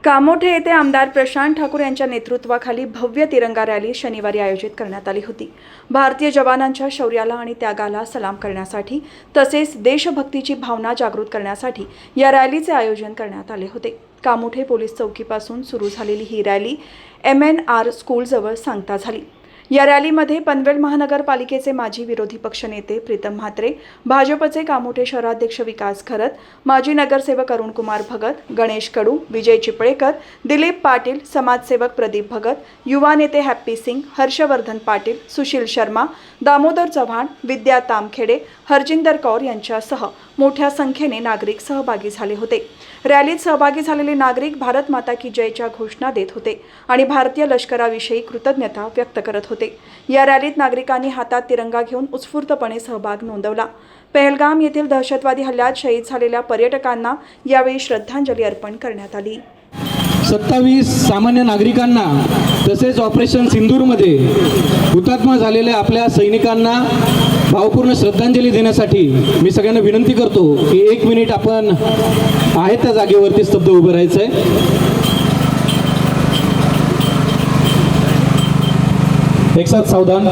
कामोठे येथे आमदार प्रशांत ठाकूर यांच्या नेतृत्वाखाली भव्य तिरंगा रॅली शनिवारी आयोजित करण्यात आली होती। भारतीय जवानांच्या शौर्याला आणि त्यागाला सलाम करण्यासाठी तसेच देशभक्तीची भावना जागृत करण्यासाठी या रॅलीचे आयोजन करण्यात आले होते। कामोठे पोलीस चौकीपासून सुरू झालेली ही रॅली MNR स्कूलजवळ सांगता झाली। या रॅलीमध्ये पनवेल महानगरपालिकेचे माजी विरोधी पक्षनेते प्रीतम म्हात्रे, भाजपचे कामोठे शहराध्यक्ष विकास खरत, माजी नगरसेवक अरुणकुमार भगत, गणेश कडू, विजय चिपळेकर, दिलीप पाटील, समाजसेवक प्रदीप भगत, युवा नेते हॅप्पी सिंग, हर्षवर्धन पाटील, सुशील शर्मा, दामोदर चव्हाण, विद्या तामखेडे, हरजिंदर कौर यांच्यासह मोठ्या संख्येने नागरिक सहभागी झाले होते। रॅलीत सहभागी झालेले नागरिक भारत माता की जयच्या घोषणा देत होते आणि भारतीय लष्कराविषयी कृतज्ञता व्यक्त करत होते। या रॅलीत नागरिकांनी हातात तिरंगा घेऊन उत्स्फूर्तपणे सहभाग नोंदवला। पहलगाम येथील दहशतवादी हल्ल्यात शहीद झालेल्या पर्यटकांना यावेळी श्रद्धांजली अर्पण करण्यात आली। 27 सामान्य नागरिकांना तसेच ऑपरेशन सिंदूरमध्ये हुतात्मा झालेल्या आपल्या सैनिकांना भावपूर्ण श्रद्धांजली देण्यासाठी मी सगळ्यांना विनंती करतो की 1 मिनिट आपण आहे त्या जागेवरती स्तब्ध उभं राहायचं आहे। एक साथ सावधान।